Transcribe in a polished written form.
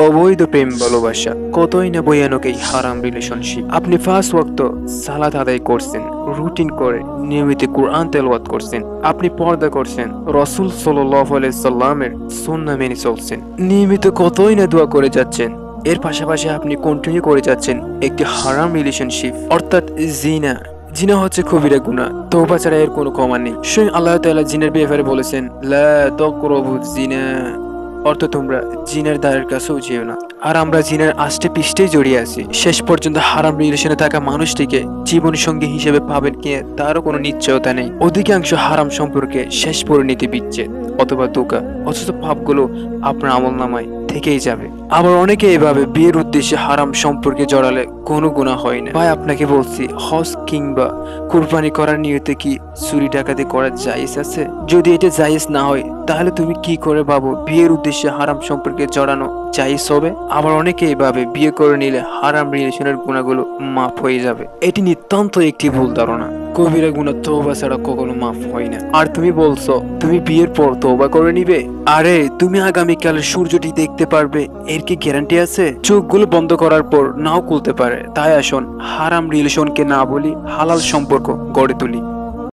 অবৈধ প্রেম ভালোবাসা, কতই না ভয়ানক এই হারাম রিলেশনশিপ। আপনি 5 ওয়াক্ত সালাত আদায় করছেন, রুটিন করে নিয়মিত কোরআন তেলাওয়াত করছেন, আপনি পর্দা করছেন, রাসূল সাল্লাল্লাহু আলাইহি সাল্লামের সুন্নাহ মেনে চলছেন, নিয়মিত কতই না দোয়া করে যাচ্ছেন। এর পাশাপাশি আপনি কন্টিনিউ করে যাচ্ছেন একটি হারাম রিলেশনশিপ, অর্থাৎ জিনা। জিনা হচ্ছে কবিরা গুনাহ, তওবা ছাড়া এর কোনো ক্ষমা নেই। স্বয়ং আল্লাহ তাআলা জিনের ব্যাপারে বলেছেন, লা তাকরাবুজ জিনা, অর্থ তোমরা জিনের দ্বারের কাছেও যেও না। আর আমরা জিনের আষ্টে পিষ্টেই জড়িয়ে আছি। শেষ পর্যন্ত হারাম রিলেশনে থাকা মানুষটিকে জীবন সঙ্গী হিসেবে পাবেন কি তারও কোনো নিশ্চয়তা নেই। অধিকাংশ হারাম সম্পর্কে শেষ পরিণতি বিচ্ছেদ অথবা ধোঁকা, অথচ পাপগুলো আপনার আমলনামায় থেকেই যাবে। আবার অনেকে এভাবে বিয়ের উদ্দেশ্যে হারাম সম্পর্কে জড়ালে কোনো গুনাহ হয় না। ভাই আপনাকে বলছি, হজ কিংবা কুরবানি করার নিয়তে কি চুরি ডাকাতি করা জায়েজ আছে? যদি এটা জায়েজ না হয় তাহলে তুমি কি করে ভাবো বিয়ের উদ্দেশ্যে হারাম সম্পর্কে জড়ানো জায়েজ হবে? আবার অনেকে এভাবে বিয়ে করে নিলে হারাম রিলেশনের গুণাগুলো মাফ হয়ে যাবে। এটি নিতান্ত একটি ভুল ধারণা। কবিরা গুনাহ তওবা ছাড়া কখনো মাফ হয় না। আর তুমি বলছো তুমি বিয়ের পর তওবা করে নিবে? আরে তুমি আগামীকাল সূর্যটি দেখতে পারবে এর কি গ্যারান্টি আছে? চোখগুলো বন্ধ করার পর নাও খুলতে পারে। তাই আসুন হারাম রিলেশনকে না বলি, হালাল সম্পর্ক গড়ে তুলি।